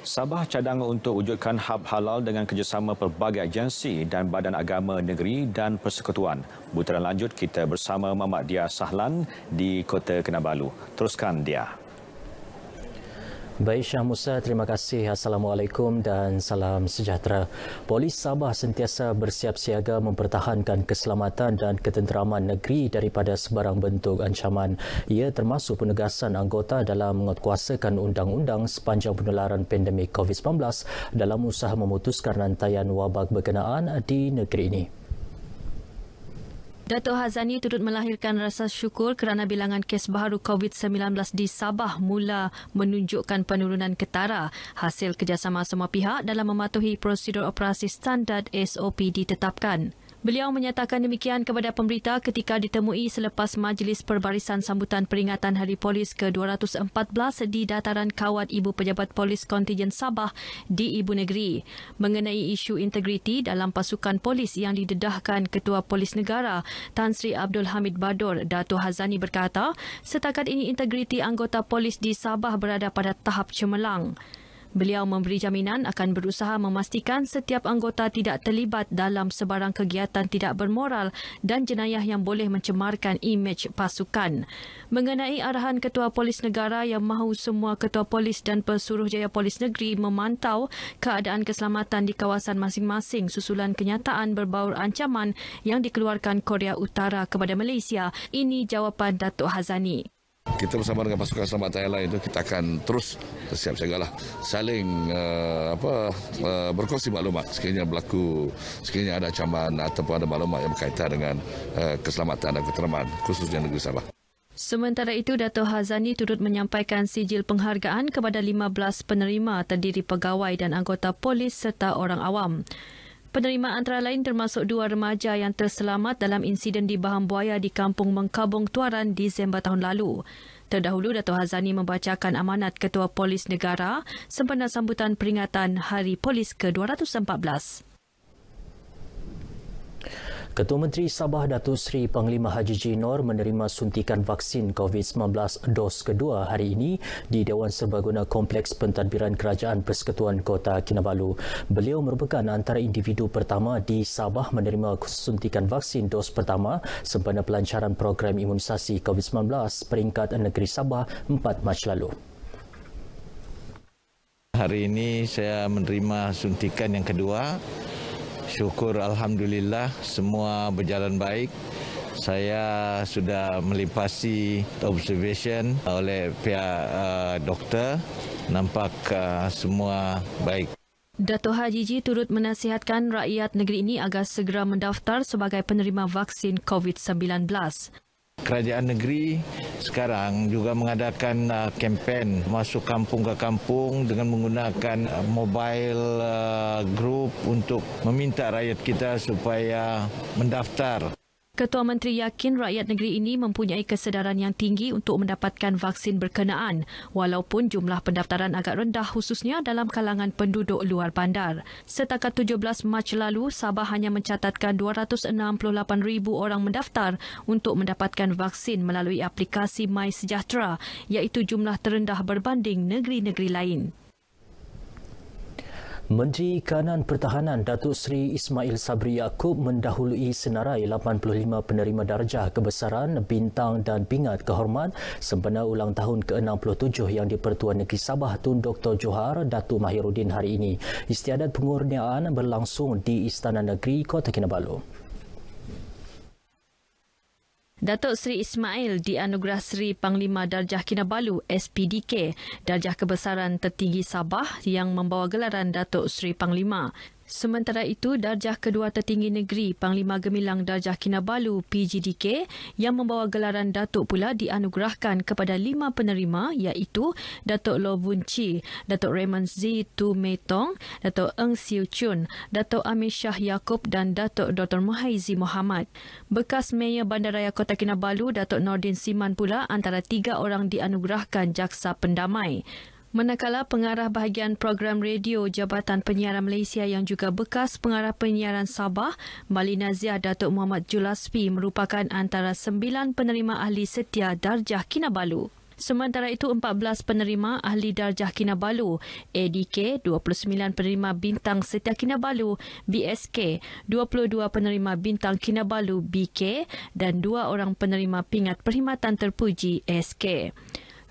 Sabah cadang untuk wujudkan hub halal dengan kerjasama pelbagai agensi dan badan agama negeri dan persekutuan. Butiran lanjut kita bersama Muhammad Dia Sahlan di Kota Kinabalu. Teruskan dia. Baik Syah Musa, terima kasih. Assalamualaikum dan salam sejahtera. Polis Sabah sentiasa bersiap siaga mempertahankan keselamatan dan ketenteraman negeri daripada sebarang bentuk ancaman. Ia termasuk penegasan anggota dalam menguatkuasakan undang-undang sepanjang penularan pandemik COVID-19 dalam usaha memutuskan rantaian wabak berkenaan di negeri ini. Datuk Hazani turut melahirkan rasa syukur kerana bilangan kes baharu COVID-19 di Sabah mula menunjukkan penurunan ketara hasil kerjasama semua pihak dalam mematuhi prosedur operasi standard SOP ditetapkan. Beliau menyatakan demikian kepada pemberita ketika ditemui selepas Majlis Perbarisan Sambutan Peringatan Hari Polis ke-214 di Dataran Kawat Ibu Pejabat Polis Kontijen Sabah di Ibu Negeri mengenai isu integriti dalam pasukan polis yang didedahkan Ketua Polis Negara Tan Sri Abdul Hamid Badur. Datuk Hazani berkata, setakat ini integriti anggota polis di Sabah berada pada tahap cemerlang. Beliau memberi jaminan akan berusaha memastikan setiap anggota tidak terlibat dalam sebarang kegiatan tidak bermoral dan jenayah yang boleh mencemarkan imej pasukan. Mengenai arahan Ketua Polis Negara yang mahu semua Ketua Polis dan Pesuruhjaya Polis Negeri memantau keadaan keselamatan di kawasan masing-masing susulan kenyataan berbaur ancaman yang dikeluarkan Korea Utara kepada Malaysia. Ini jawapan Datuk Hazani. Kita bersama dengan pasukan selamat lain itu kita akan terus bersiap siagalah saling berkongsi maklumat sekiranya ada ancaman ataupun ada maklumat yang berkaitan dengan keselamatan dan ketenteraman khususnya negeri Sabah. Sementara itu, Datuk Hazani turut menyampaikan sijil penghargaan kepada 15 penerima terdiri pegawai dan anggota polis serta orang awam. Penerima antara lain termasuk 2 remaja yang terselamat dalam insiden di Baham Buaya di Kampung Mengkabung Tuaran Disember tahun lalu. Terdahulu, Datuk Hazani membacakan amanat Ketua Polis Negara sempena sambutan peringatan Hari Polis ke-214. Ketua Menteri Sabah Datuk Seri Panglima Haji G. Nor menerima suntikan vaksin COVID-19 dos kedua hari ini di Dewan Serbaguna Kompleks Pentadbiran Kerajaan Persekutuan Kota Kinabalu. Beliau merupakan antara individu pertama di Sabah menerima suntikan vaksin dos pertama sempena pelancaran program imunisasi COVID-19 peringkat negeri Sabah 4 Mac lalu. Hari ini saya menerima suntikan yang kedua. Syukur Alhamdulillah semua berjalan baik. Saya sudah melimpasi observation oleh pihak doktor. Nampak semua baik. Datuk Haji G turut menasihatkan rakyat negeri ini agar segera mendaftar sebagai penerima vaksin COVID-19. Kerajaan negeri sekarang juga mengadakan kempen masuk kampung ke kampung dengan menggunakan mobile group untuk meminta rakyat kita supaya mendaftar. Ketua Menteri yakin rakyat negeri ini mempunyai kesedaran yang tinggi untuk mendapatkan vaksin berkenaan walaupun jumlah pendaftaran agak rendah khususnya dalam kalangan penduduk luar bandar. Setakat 17 Mac lalu, Sabah hanya mencatatkan 268,000 orang mendaftar untuk mendapatkan vaksin melalui aplikasi MySejahtera iaitu jumlah terendah berbanding negeri-negeri lain. Menteri Kanan Pertahanan Datuk Seri Ismail Sabri Yaakob mendahului senarai 85 penerima darjah kebesaran, bintang dan pingat kehormat sempena ulang tahun ke-67 yang di-Pertuan Negeri Sabah Tun Dr. Johar Datuk Mahiruddin hari ini. Istiadat pengurniaan berlangsung di Istana Negeri Kota Kinabalu. Datuk Seri Ismail dianugerah Seri Panglima Darjah Kinabalu SPDK, darjah kebesaran tertinggi Sabah yang membawa gelaran Datuk Seri Panglima. Sementara itu, darjah kedua tertinggi negeri Panglima Gemilang Darjah Kinabalu PGDK yang membawa gelaran Datuk pula dianugerahkan kepada 5 penerima iaitu Datuk Loh Boon Chee, Datuk Raymond Z. Tu Mei Tong, Datuk Eng Siu Chun, Datuk Amir Shah Yaakob dan Datuk Dr. Muhaizi Mohamad. Bekas Mayor Bandaraya Kota Kinabalu Datuk Nordin Siman pula antara 3 orang dianugerahkan Jaksa Pendamai. Manakala pengarah bahagian program radio Jabatan Penyiaran Malaysia yang juga bekas pengarah penyiaran Sabah, Malina Zia Datuk Muhammad Julaspi merupakan antara 9 penerima ahli setia Darjah Kinabalu. Sementara itu, 14 penerima ahli darjah Kinabalu, ADK 29 penerima bintang Setia Kinabalu, BSK 22 penerima bintang Kinabalu, BK dan 2 orang penerima pingat perkhidmatan terpuji, SK.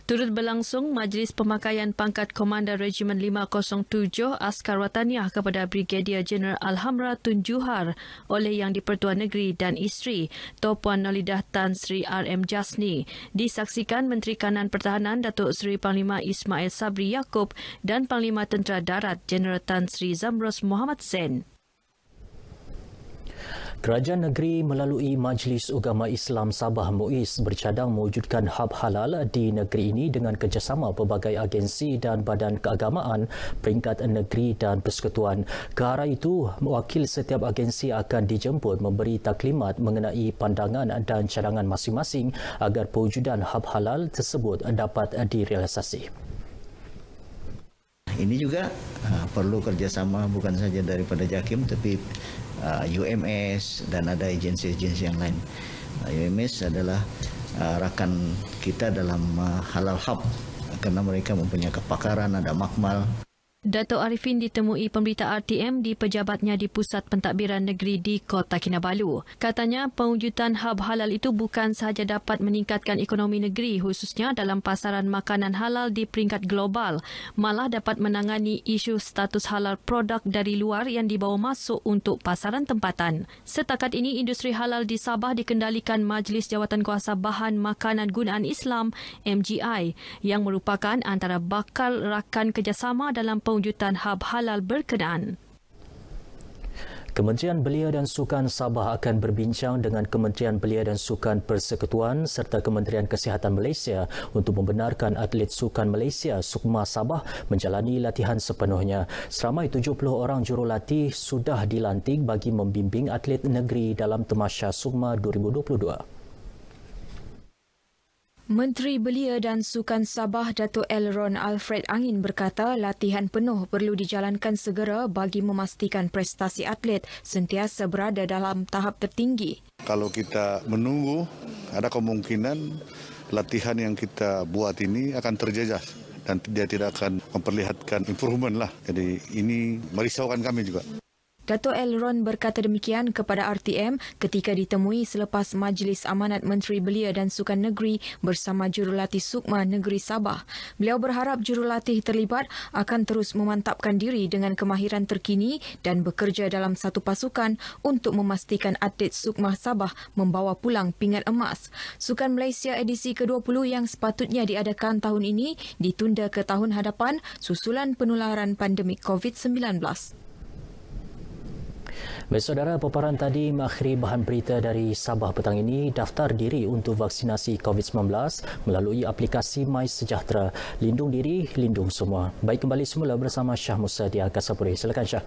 Turut berlangsung Majlis Pemakaian Pangkat Komander Regimen 507 Askar Wataniah kepada Brigadier Jeneral Alhamra Tun Juhar oleh Yang di-Pertuan Negeri dan isteri, Tuan Nolidah Tan Sri RM Jasni. Disaksikan Menteri Kanan Pertahanan Datuk Seri Panglima Ismail Sabri Yaakob dan Panglima Tentera Darat Jeneral Tan Sri Zamros Muhammad Sen. Kerajaan negeri melalui Majlis Ugama Islam Sabah MUIS bercadang mewujudkan hub halal di negeri ini dengan kerjasama pelbagai agensi dan badan keagamaan peringkat negeri dan persekutuan. Ke arah itu, wakil setiap agensi akan dijemput memberi taklimat mengenai pandangan dan cadangan masing-masing agar pewujudan hub halal tersebut dapat direalisasi. Ini juga perlu kerjasama bukan saja daripada JAKIM tapi UMS dan ada agensi-agensi yang lain. UMS adalah rakan kita dalam Halal Hub kerana mereka mempunyai kepakaran, ada makmal. Datuk Arifin ditemui pemberita RTM di pejabatnya di Pusat Pentadbiran Negeri di Kota Kinabalu. Katanya pewujudan hub halal itu bukan sahaja dapat meningkatkan ekonomi negeri khususnya dalam pasaran makanan halal di peringkat global, malah dapat menangani isu status halal produk dari luar yang dibawa masuk untuk pasaran tempatan. Setakat ini, industri halal di Sabah dikendalikan Majlis Jawatankuasa Bahan Makanan Gunaan Islam MGI yang merupakan antara bakal rakan kerjasama dalam pewujudan hub halal berkenaan. Kementerian Belia dan Sukan Sabah akan berbincang dengan Kementerian Belia dan Sukan Persekutuan serta Kementerian Kesihatan Malaysia untuk membenarkan atlet sukan Malaysia Sukma Sabah menjalani latihan sepenuhnya. Seramai 70 orang jurulatih sudah dilantik bagi membimbing atlet negeri dalam Tamasya Sukma 2022. Menteri Belia dan Sukan Sabah Datuk Elron Alfred Angin berkata latihan penuh perlu dijalankan segera bagi memastikan prestasi atlet sentiasa berada dalam tahap tertinggi. Kalau kita menunggu, ada kemungkinan latihan yang kita buat ini akan terjejas dan dia tidak akan memperlihatkan improvement lah. Jadi ini merisaukan kami juga. Datuk Elron berkata demikian kepada RTM ketika ditemui selepas Majlis Amanat Menteri Belia dan Sukan Negeri bersama jurulatih Sukma Negeri Sabah. Beliau berharap jurulatih terlibat akan terus memantapkan diri dengan kemahiran terkini dan bekerja dalam satu pasukan untuk memastikan atlet Sukma Sabah membawa pulang pingat emas. Sukan Malaysia edisi ke-20 yang sepatutnya diadakan tahun ini ditunda ke tahun hadapan susulan penularan pandemik COVID-19. Baik saudara, paparan tadi mengakhiri bahan berita dari Sabah petang ini. Daftar diri untuk vaksinasi COVID-19 melalui aplikasi MySejahtera. Lindung diri, lindung semua. Baik, kembali semula bersama Syah Musa di Angkasa Puri. Silakan Syah.